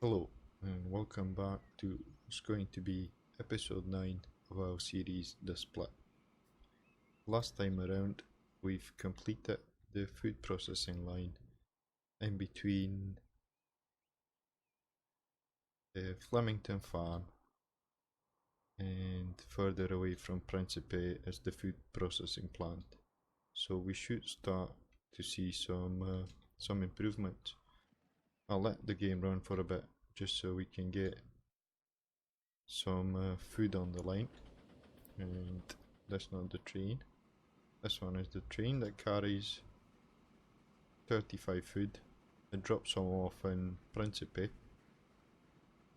Hello and welcome back to what's going to be episode 9 of our series The Split. Last time around we've completed the food processing line in between the Flemington farm and further away from Principe is the food processing plant. So we should start to see some improvements. I'll let the game run for a bit just so we can get some food on the line. And that's not the train. This one is the train that carries 35 food. It drops some off in Principe,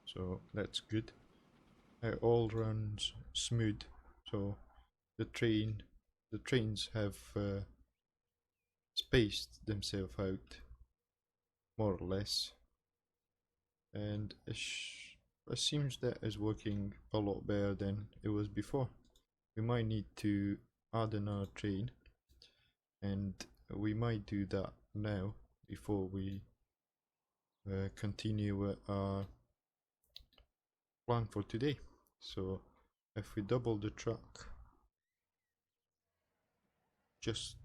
so that's good. It all runs smooth, so the trains have spaced themselves out more or less, and it seems that is working a lot better than it was before. We might need to add another train, and we might do that now before we continue with our plan for today. So if we double the truck just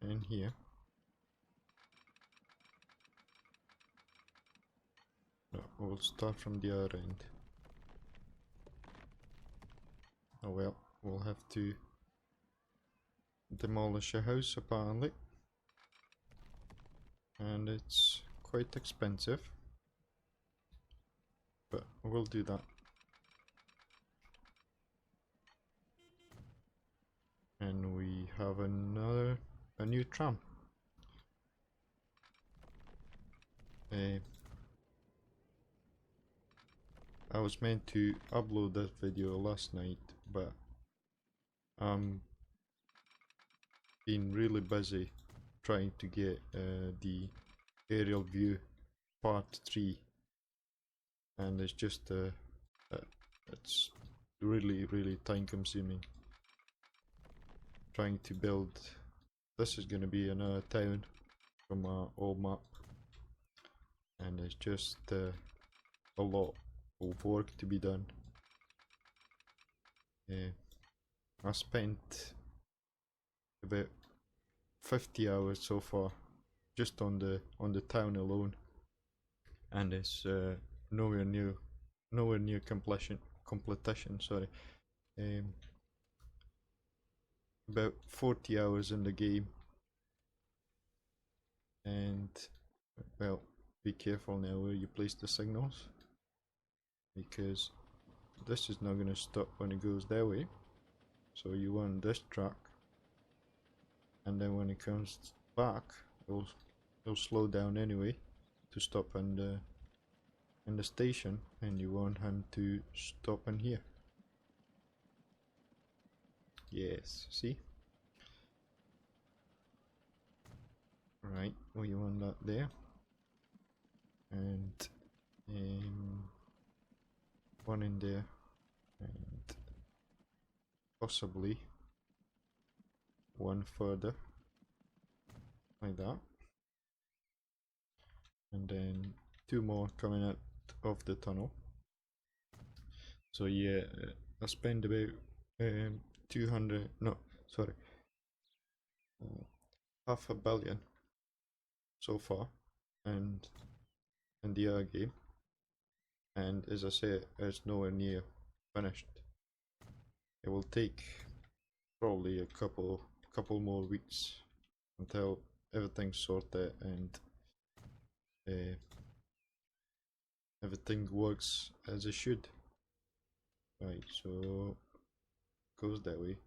in here, no, we'll start from the other end. Oh well, we'll have to demolish a house apparently, and it's quite expensive, but we'll do that. And we have a new tram. I was meant to upload that video last night, but I'm been really busy trying to get the aerial view part 3, and it's just it's really time consuming trying to build. This is going to be another town from our old map, and it's just a lot of work to be done. I spent about 50 hours so far just on the town alone, and it's nowhere near completion. Sorry. About 40 hours in the game, and well, be careful now where you place the signals, because this is not going to stop when it goes that way. So you want this track, and then when it comes back it'll slow down anyway to stop in the station, and you want him to stop in here. Yes, see? Right, we want that there, and one in there, and possibly one further like that, and then 2 more coming out of the tunnel. So yeah, I spend about 200, no, sorry, $500 million so far, and in the other game, and as I say, it's nowhere near finished. It will take probably a couple more weeks until everything's sorted and everything works as it should. Right, so goes that way,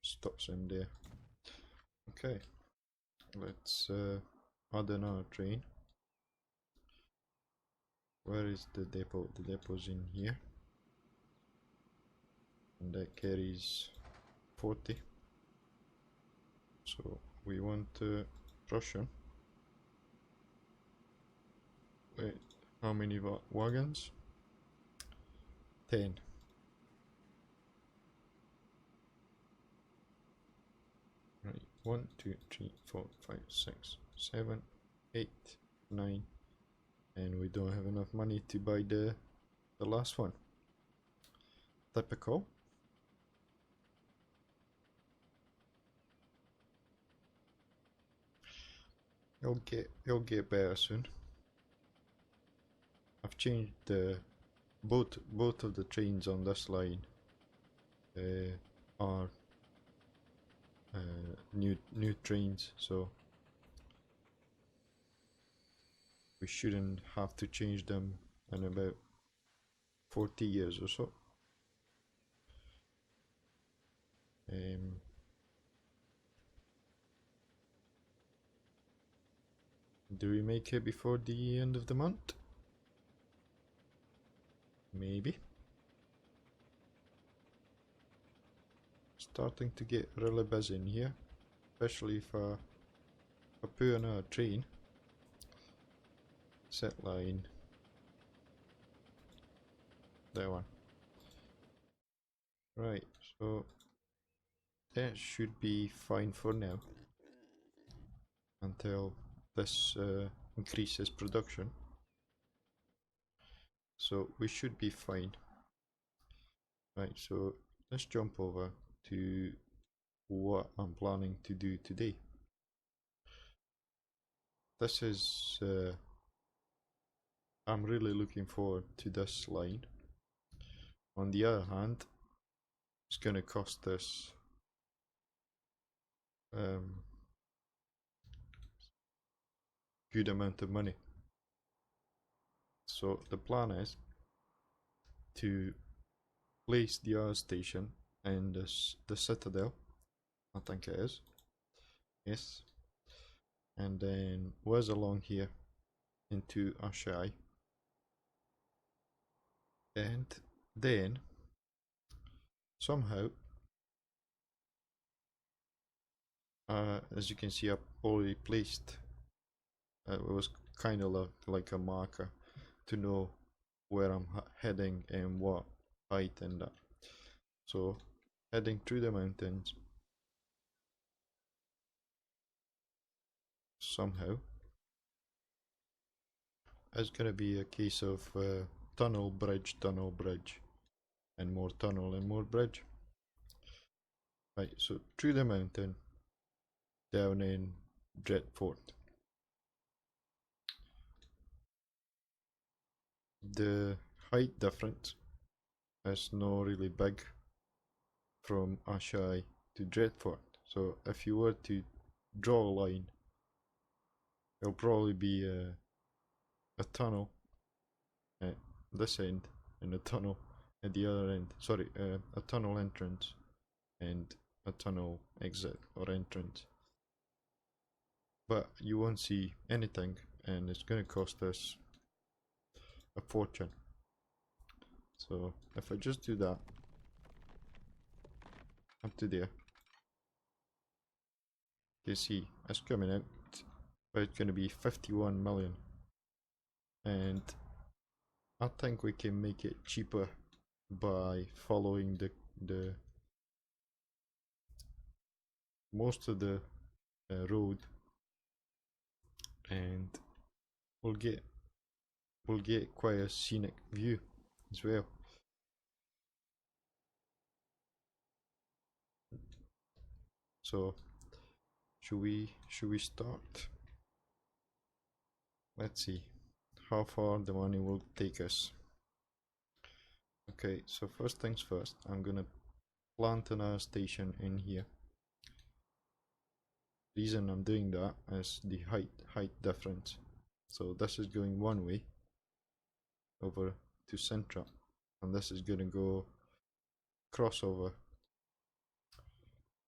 stops in there. Okay, let's add another train. Where is the depot? The depot's in here, and that carries 40. So we want Russian. Wait, how many wagons? 10. Right, 1, 2, 3, 4, 5, 6, 7, 8, 9, and we don't have enough money to buy the last one. Typical. It'll get better soon. I've changed the both of the trains on this line are new trains, so we shouldn't have to change them in about 40 years or so. Um, do we make it before the end of the month? Maybe. Starting to get really busy in here, especially if I put on a train. Set line. That one. Right, so that should be fine for now until this increases production. So we should be fine. Right, so let's jump over to what I'm planning to do today. This is I'm really looking forward to this line. On the other hand, it's gonna cost us good amount of money. So the plan is to place the other station in the Citadel, I think it is. Yes. And then was along here into Ashai. And then somehow, as you can see, I've already placed. It was kind of like a marker to know where I'm heading and what height and that. So heading through the mountains somehow. It's gonna be a case of tunnel, bridge, and more tunnel and more bridge. Right, so through the mountain, down in Dreadfort. The height difference is not really big from Ashai to Dreadfort. So if you were to draw a line, it'll probably be a tunnel at this end and a tunnel at the other end. Sorry, a tunnel entrance and a tunnel exit or entrance. But you won't see anything, and it's going to cost us a fortune. So if I just do that up to there, you see it's coming out, but it's going to be 51 million. And I think we can make it cheaper by following the most of the road, and we'll get quite a scenic view as well. So should we start? Let's see how far the money will take us. Okay, so first things first, I'm gonna plant another station in here. Reason I'm doing that is the height difference. So this is going one way over to Centra, and this is gonna go crossover,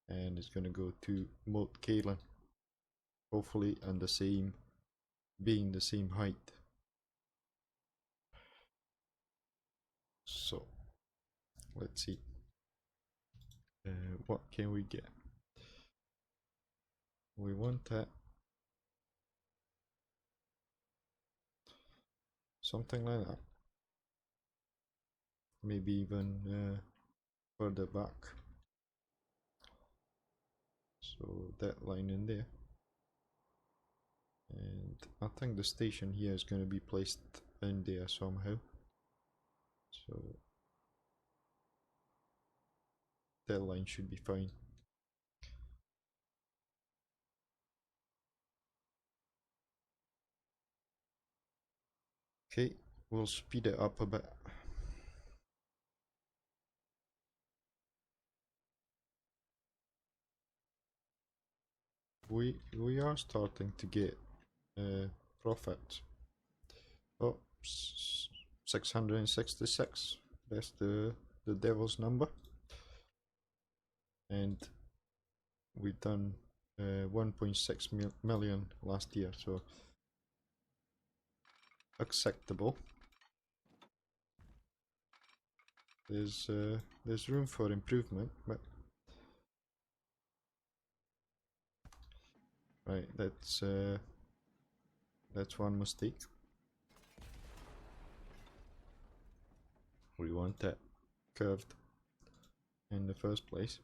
and it's gonna go to Moat Cailin. Hopefully, and being the same height. So let's see. What can we get? We want that something like that. Maybe even further back. So that line in there. And I think the station here is going to be placed in there somehow. So that line should be fine. Okay, we'll speed it up a bit. We are starting to get profit. Oh, 666. That's the devil's number. And we've done 1.6 million last year, so acceptable. There's room for improvement, but right, that's one mistake. We want that curved in the first place.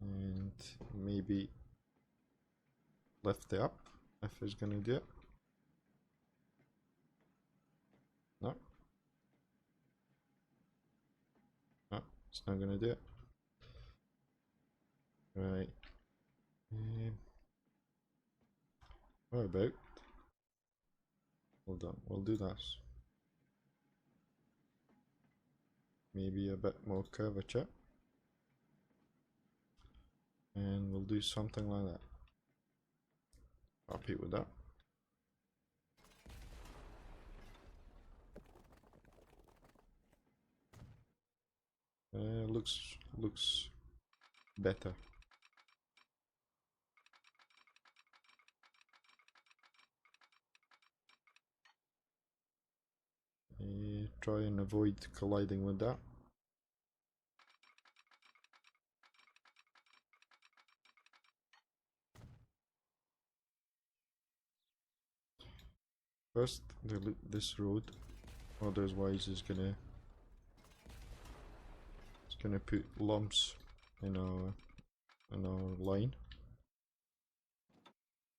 And maybe lift it up if it's gonna do it. No, no, it's not gonna do it. Right. What about? Hold on, we'll do this. Maybe a bit more curvature. And we'll do something like that. Happy with that. Looks better. Try and avoid colliding with that. First, delete this road, otherwise it's gonna put lumps in our line.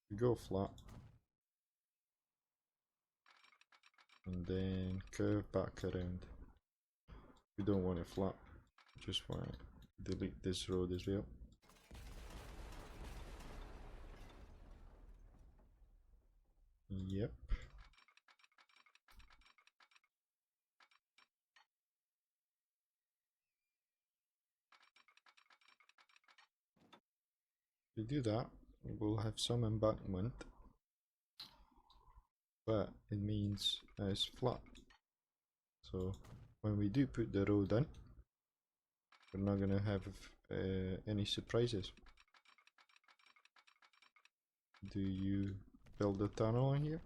We go flat, and then curve back around. We don't want it flat, just want to delete this road as well. Yep. If we do that, we'll have some embankment, but it means it's flat. So when we do put the road in, we're not gonna have any surprises. Do you build a tunnel in here?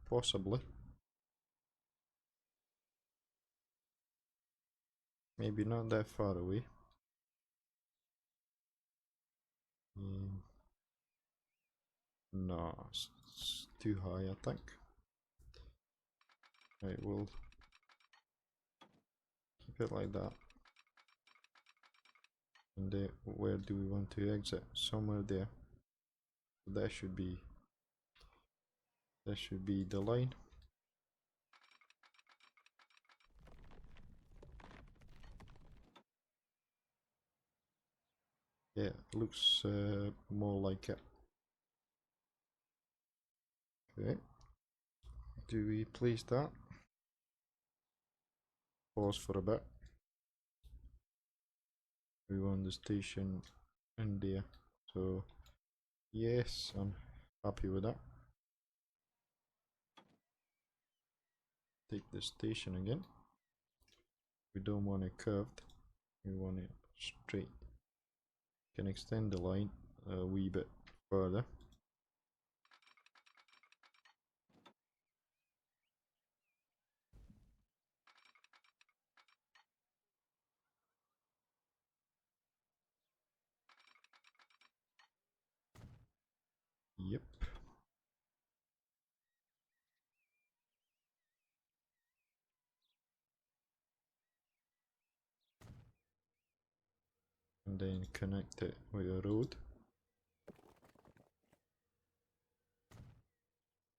Possibly. Maybe not that far away. No, it's too high, I think. Right, we'll keep it like that. And where do we want to exit? Somewhere there. That should be the line. Yeah, looks more like it. Okay. Do we place that? Pause for a bit. We want the station in there. So yes, I'm happy with that. Take the station again. We don't want it curved. We want it straight. Can extend the line a wee bit further. Yep. and then connect it with a road.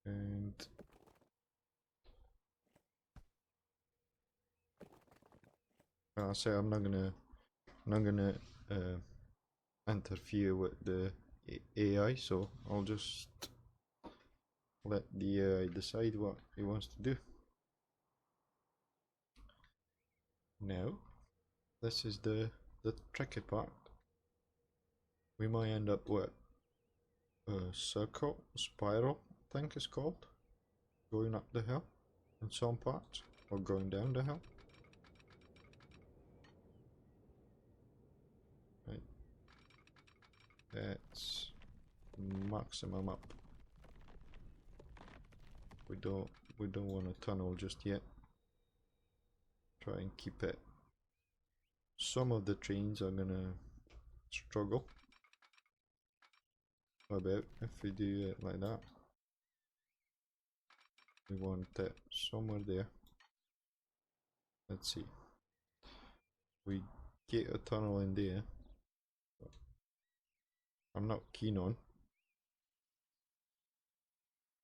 And I say I'm not gonna uh, interfere with the AI, so I'll just let the AI decide what he wants to do. Now, this is the tricky part. We might end up with a circle, spiral, I think it's called, going up the hill in some parts, or going down the hill. Right, that's maximum up. We don't want a tunnel just yet. Try and keep it. Some of the trains are gonna struggle. What about if we do it like that? We want it somewhere there. Let's see. We get a tunnel in there. I'm not keen on,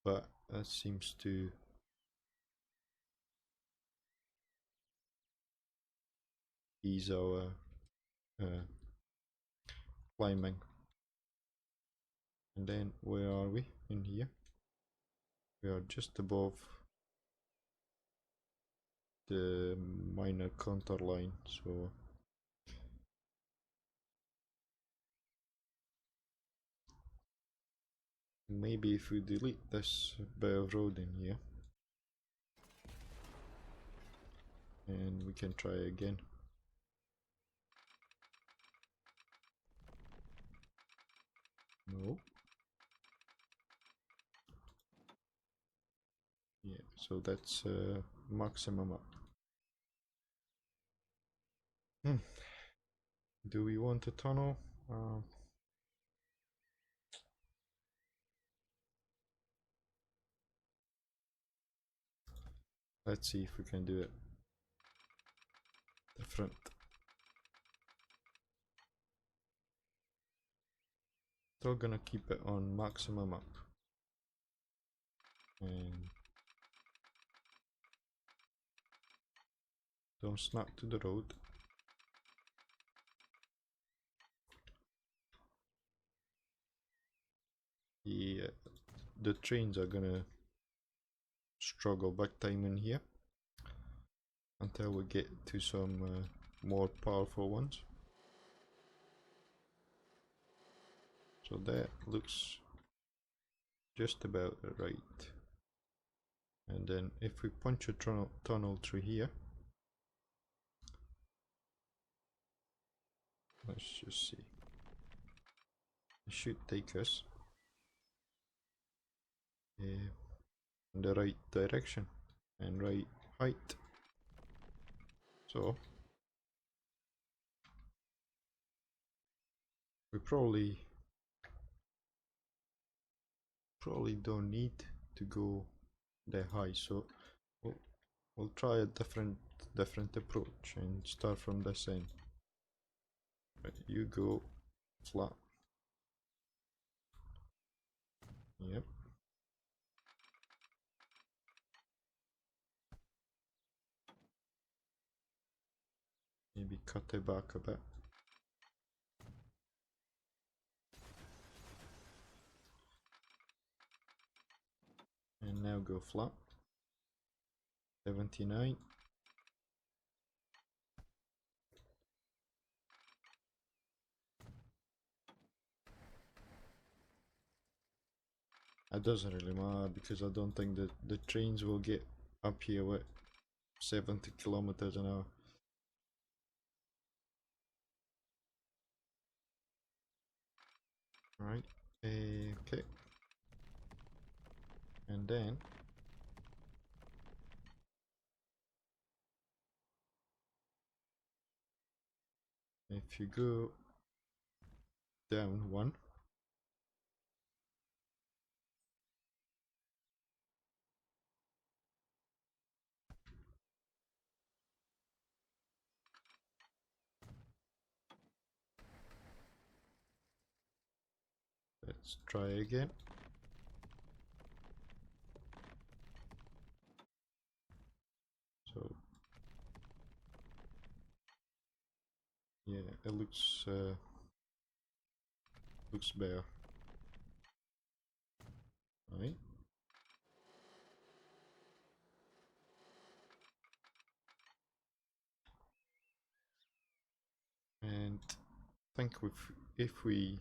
but that seems to ease our climbing. And then where are we in here? We are just above the minor counter line, so maybe if we delete this bit of road in here and we can try again. No. Yeah, so that's maximum up. Do we want a tunnel? Let's see if we can do it different. Still gonna keep it on maximum up. And don't snap to the road. Yeah, the trains are gonna struggle big time in here until we get to some more powerful ones. So that looks just about right. And then if we punch a tunnel through here, let's just see. It should take us in the right direction and right height. So we probably don't need to go that high. So we'll try a different approach and start from this end. Right, you go flat. Yep. Maybe cut it back a bit. And now go flat. 79. It doesn't really matter because I don't think that the trains will get up here with 70 kilometers an hour. Right, okay. And then if you go down one, let's try again. So yeah, it looks better, right? And I think if we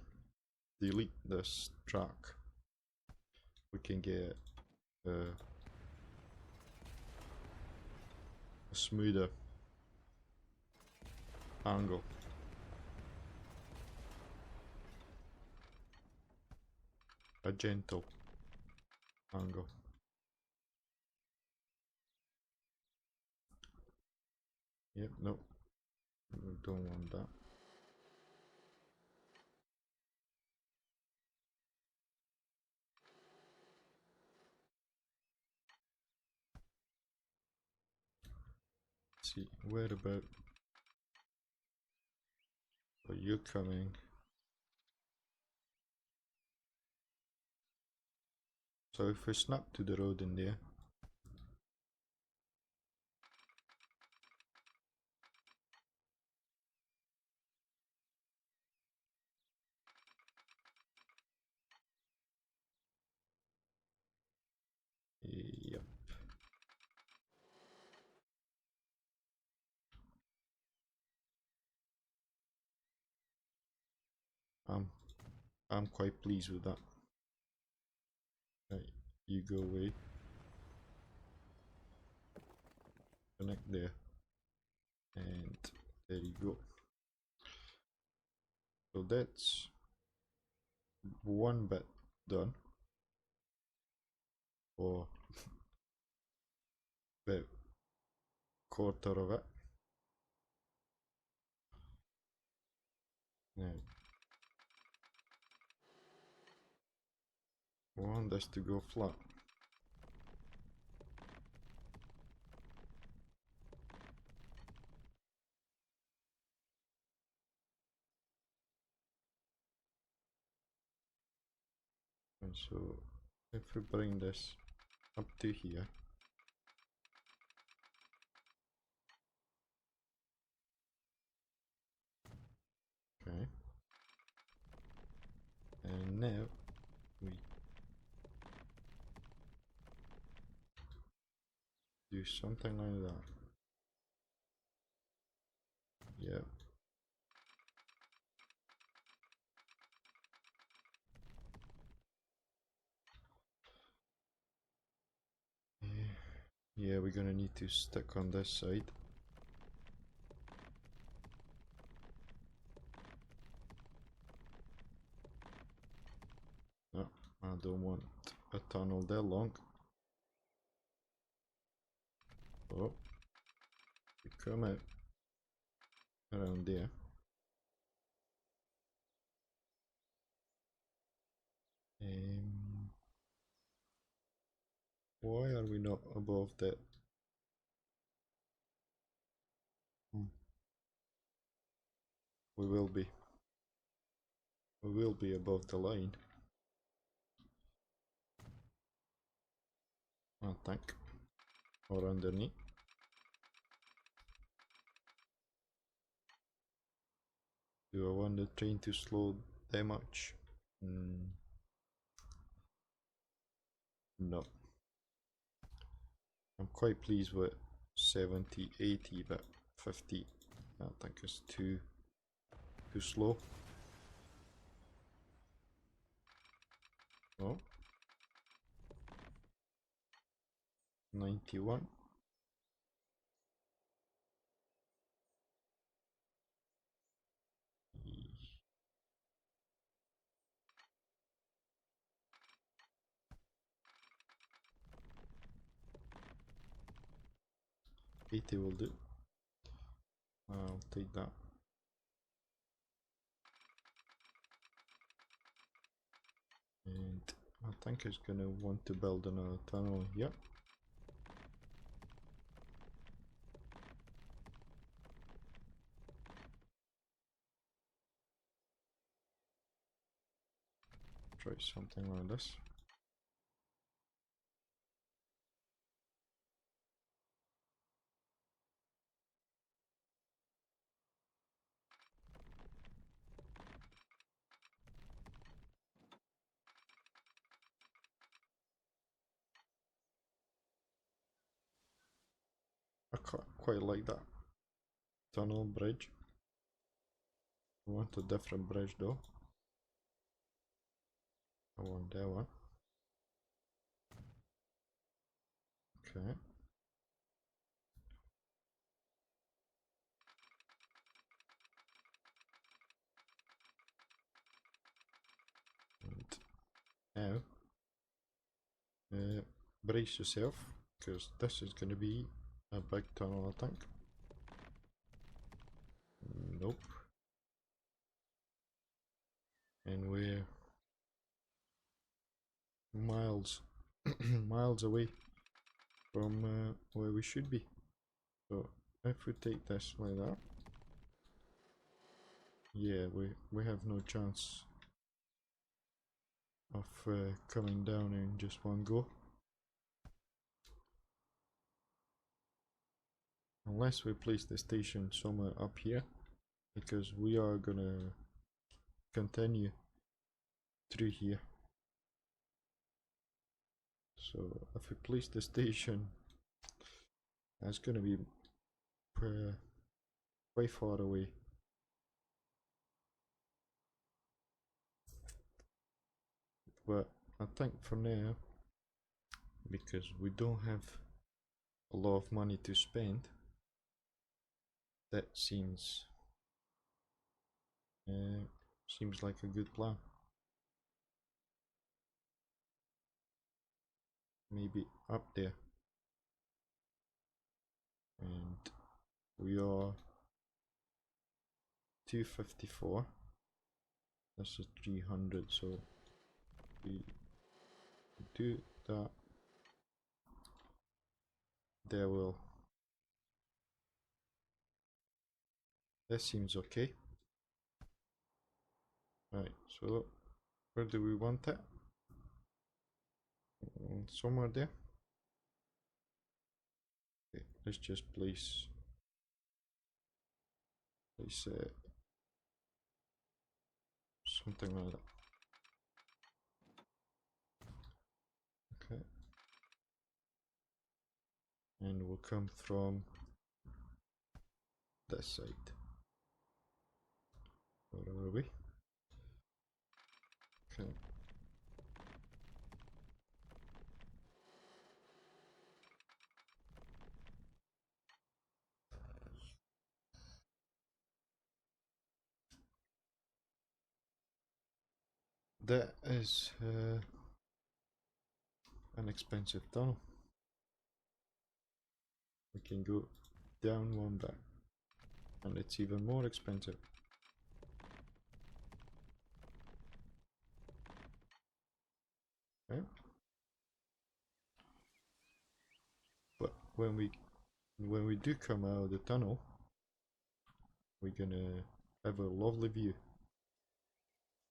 delete this track, we can get a smoother angle. A gentle angle. Yep, no, we don't want that. Let's see, where about are you coming? So if we snap to the road in there, yep, I'm I'm quite pleased with that. Right, you go away. Connect there, and there you go. So that's one bit done, or about quarter of it. Now we want this to go flat. And so if we bring this up to here, okay, and now we do something like that. Yep. Yeah, we're gonna need to stick on this side. No, I don't want a tunnel that long. Oh, we come out around there. Why are we not above that? Hmm. We will be. We will be above the line, I think, or underneath. Do I want the train to slow that much? No. I'm quite pleased with 70, 80, but 50 I think is too slow. Oh, 91. 80 will do. I'll take that. And I think it's gonna want to build another tunnel. Yep. try something like this. I quite like that tunnel bridge. I want a different bridge though. I want that one. Okay. And now, brace yourself, because this is going to be a big tunnel, I think. Nope. And we're miles, miles away from where we should be. So if we take this like that, yeah, we have no chance of coming down in just one go. Unless we place the station somewhere up here, because we are gonna continue through here. So if we place the station, that's gonna be way far away. But I think for now, because we don't have a lot of money to spend, that seems like a good plan. Maybe up there. And we are 254. This is 300, so we do that. There will. That seems okay. Right, so where do we want it? Somewhere there. Okay, let's just place something like that. Okay, and we'll come from this side. Where are we? Okay. That is an expensive tunnel. We can go down one back, and it's even more expensive. Okay. But when we do come out of the tunnel, we're gonna have a lovely view,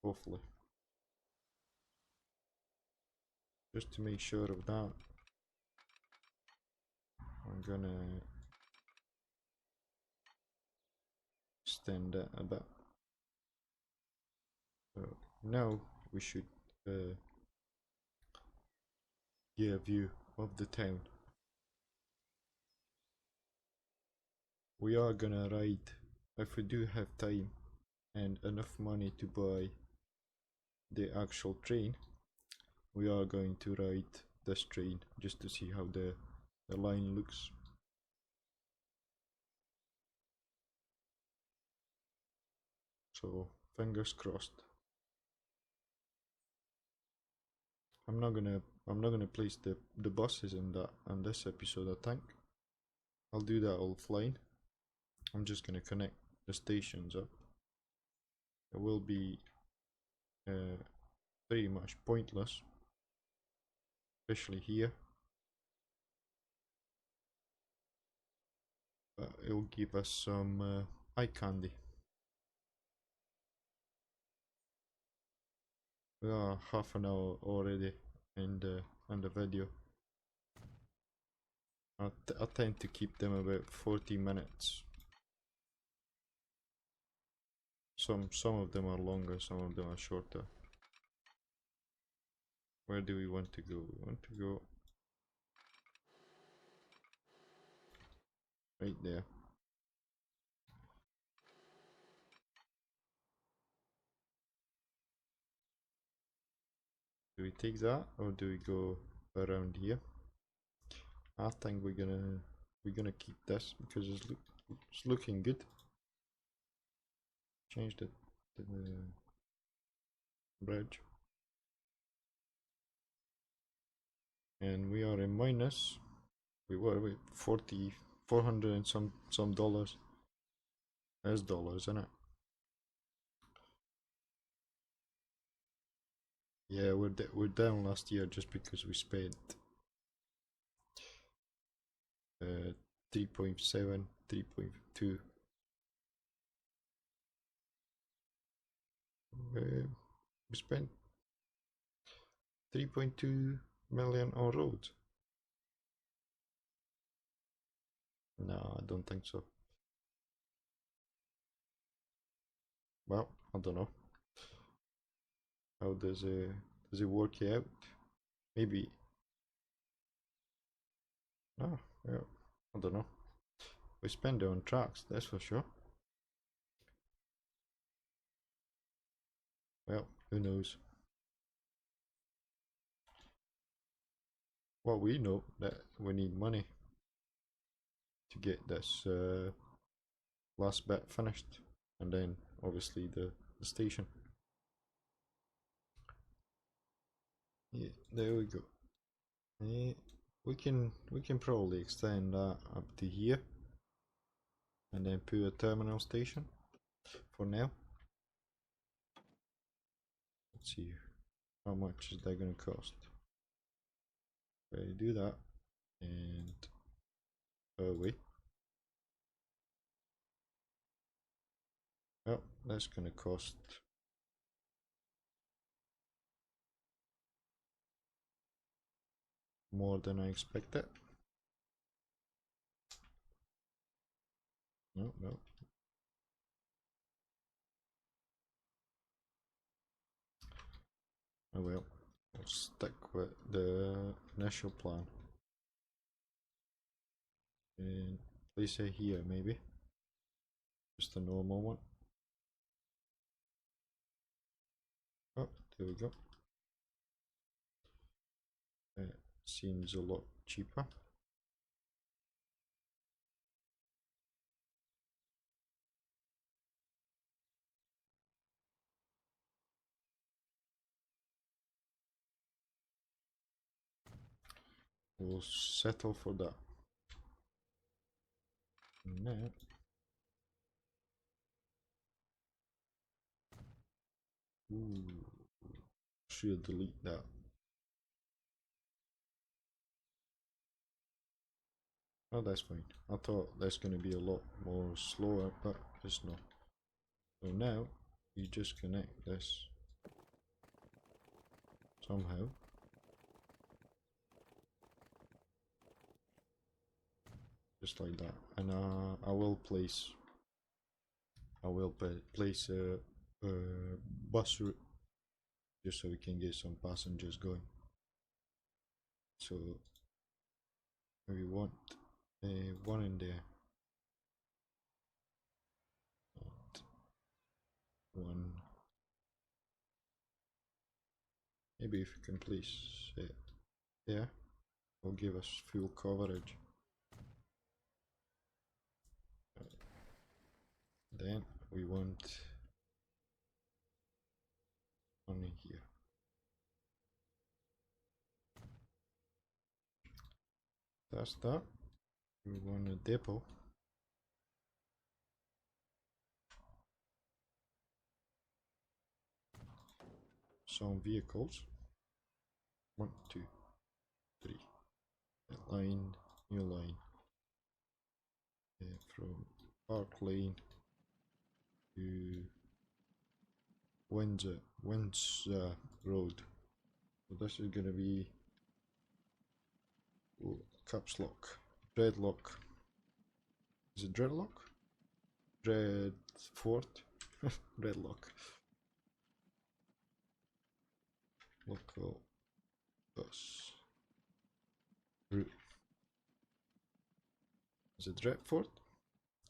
hopefully. Just to make sure of that, I'm gonna extend that a bit. So now we should get a view of the town. We are gonna ride, if we do have time and enough money to buy the actual train, we are going to ride this train just to see how the line looks. So fingers crossed. I'm not gonna place the buses in this episode, I think. I'll do that offline. I'm just gonna connect the stations up. It will be pretty much pointless, especially here, but it will give us some eye candy. We are half an hour already in the video. I tend to keep them about 40 minutes. Some of them are longer, some of them are shorter. Where do we want to go? We want to go right there. Do we take that or do we go around here? I think we're gonna keep this because it's looking good. Change the bridge. And we are in minus. We were 400 and some dollars. There's dollars, isn't it? Yeah, we're down last year just because we spent 3.7, 3.2. We spent 3.2 million on roads. No, I don't think so. Well, I don't know. How does it work out? Maybe. No, well, I don't know. We spend it on tracks, that's for sure. Well, who knows? Well, we know that we need money to get this last bit finished, and then obviously the station. Yeah, there we go. Yeah, we can probably extend that up to here, and then put a terminal station for now. Let's see how much is that gonna cost. Do that, and wait. Well, that's gonna cost more than I expected. No, no. Oh well, I'll stick with the initial plan. And place it here, maybe. Just a normal one. Oh, there we go. It seems a lot cheaper. We'll settle for that. Now, ooh, should delete that. Oh, that's fine. I thought that's going to be a lot more slower, but it's not. So now, you just connect this somehow. Just like that. And I will place a bus route just so we can get some passengers going. So we want one in there. One. Maybe if you can place it there, will give us full coverage. Then we want one in here. That's that. We want a depot. Some vehicles. 1, 2, 3. Line, new line. From Park Lane to Windsor Windsor Road. So this is gonna be caps lock. Dreadlock. Is it Dreadlock? Dreadfort? Dreadlock. Local bus route. Is it Dreadfort?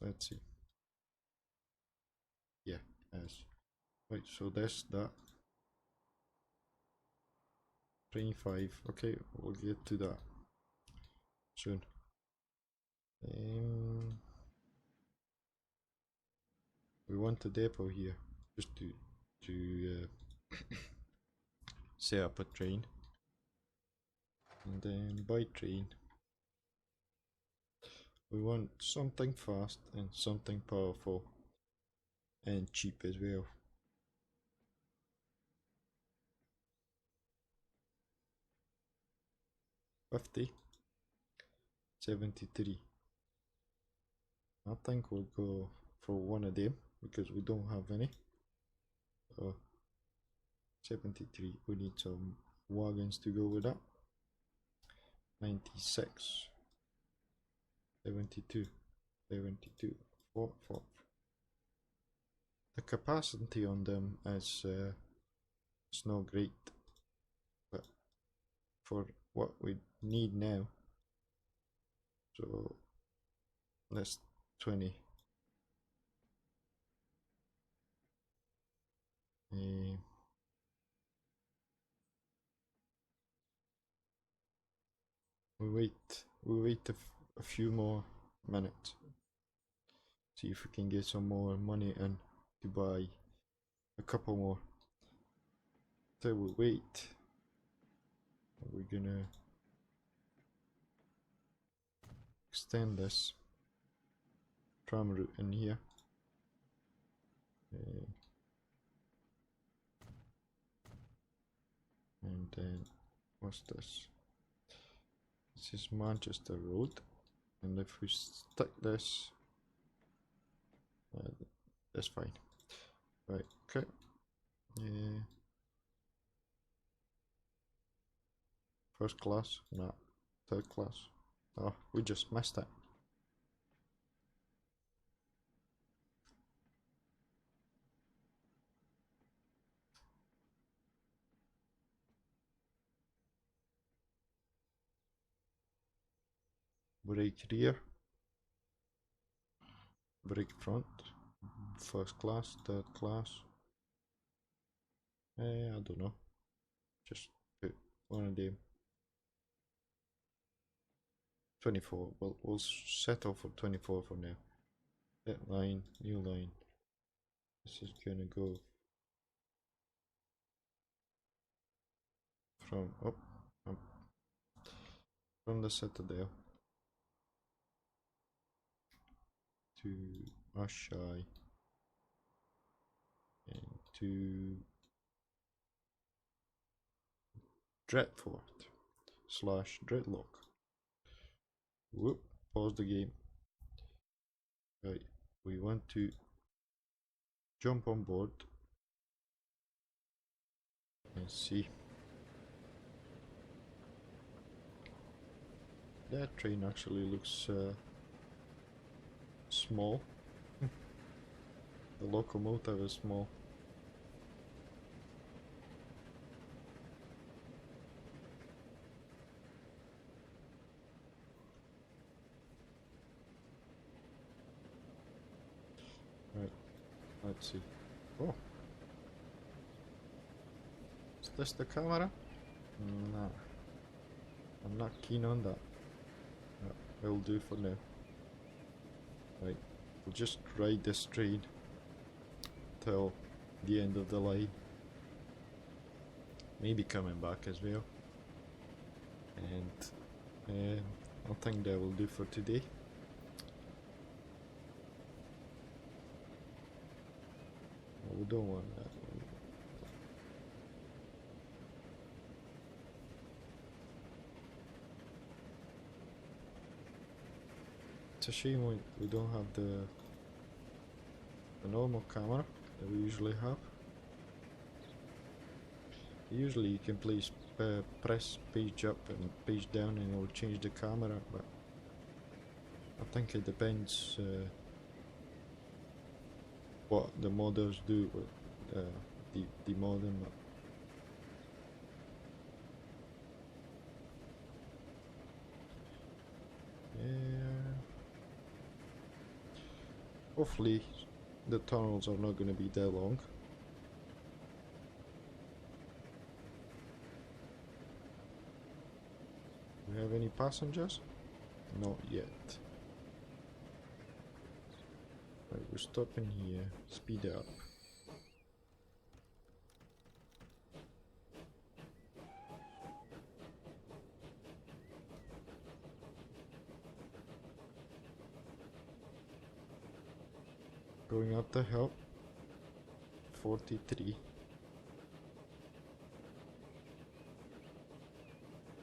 Let's see. Yeah, yes. Right, so that. 25. Okay, we'll get to that soon. We want a depot here just to set up a train, and then by train we want something fast and something powerful and cheap as well. 50, 73. I think we'll go for one of them because we don't have any. So 73. We need some wagons to go with that. 96, 72, 72. 4. The capacity on them is it's not great, but for what we need now, so that's 20. We wait a few more minutes, see if we can get some more money in to buy a couple more. So we wait. We're gonna extend this tram route in here. And then what's this? This is Manchester Road, and if we stick this, that's fine. Right, okay. First class? No. Third class? Oh, we just missed it. Brake rear, brake front, first class, third class. I don't know. Just put one of them. 24. We'll settle for 24 for now. That line, new line. This is gonna go from up from the Citadel to Ashai and to Dreadfort / Dreadlock. Whoop, pause the game. Right, we want to jump on board and see. That train actually looks small. The locomotive is small. Right, let's see. Oh, is this the camera? Nah, I'm not keen on that. Will do for now. Right, we'll just ride this train till the end of the line. Maybe coming back as well. And I think that will do for today. Well, we don't want that. It's a shame we don't have the normal camera that we usually have. Usually you can press page up and page down and it will change the camera, but I think it depends what the modders do with the modem. Yeah. Hopefully the tunnels are not going to be that long. Do we have any passengers? Not yet. Right, we're stopping here. Speed up. Going up the hill. 43.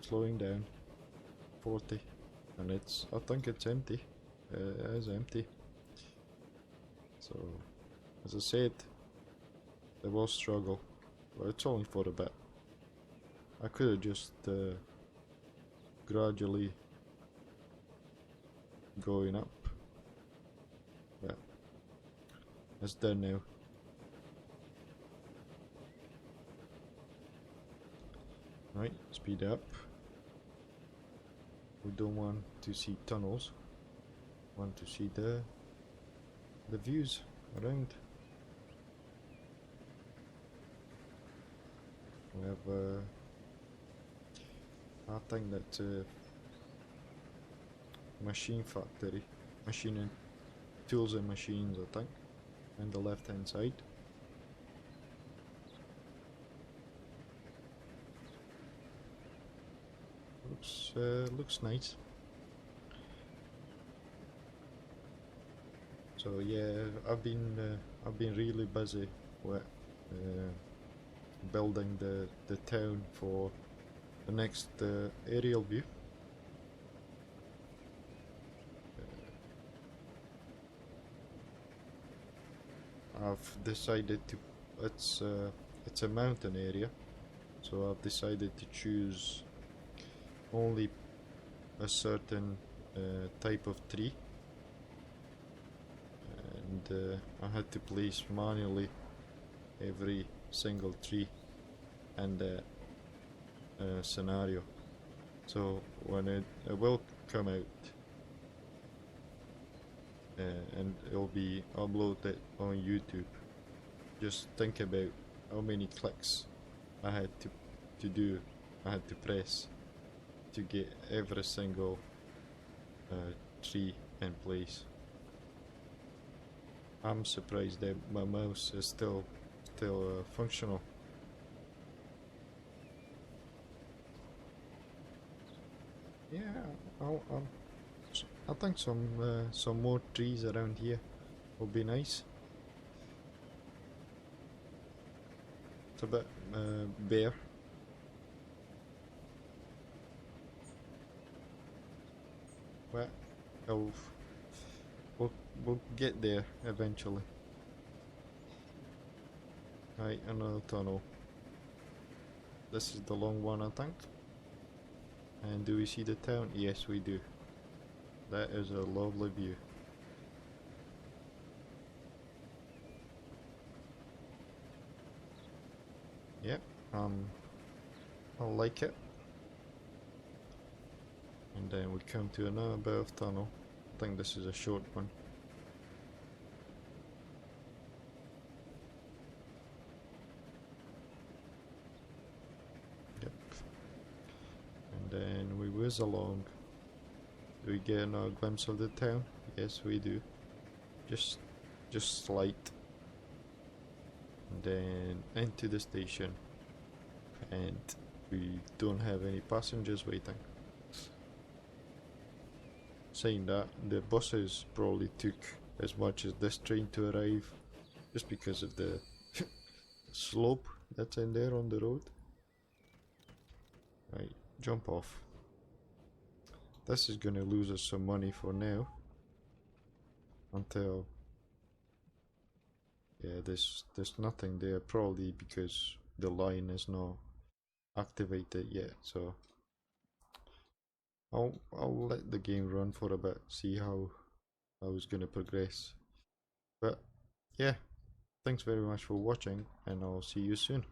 Slowing down. 40. And I think it's empty. It is empty. So, as I said, there was struggle, but it's only for a bit. I could have just gradually going up, but it's done now. Right, speed up. We don't want to see tunnels. We want to see the views around. We have I think that's a machine factory, machine and tools and machines, I think, on the left hand side. Looks nice. So yeah, I've been really busy with building the town for the next aerial view. I've decided to it's a mountain area, so I've decided to choose only a certain type of tree, and I had to place manually every single tree and scenario. So when it will come out and it'll be uploaded on YouTube, just think about how many clicks I had to do, I had to press to get every single tree in place. I'm surprised that my mouse is still functional. Yeah, I think some more trees around here would be nice. It's a bit bare. But we'll get there eventually. Right, another tunnel. This is the long one, I think. And do we see the town? Yes, we do. That is a lovely view. Yep, I like it. And then we come to another bit of tunnel. I think this is a short one. Yep. And then we whiz along. Do we get another glimpse of the town? Yes, we do. Just slight. And then into the station. And we don't have any passengers waiting. Saying that, the buses probably took as much as this train to arrive, just because of the slope that's in there on the road. Right, jump off. This is gonna lose us some money for now. Until, yeah, there's nothing there, probably because the line is not activate it yet, so I'll let the game run for a bit, see how it's gonna progress. But yeah, thanks very much for watching, and I'll see you soon.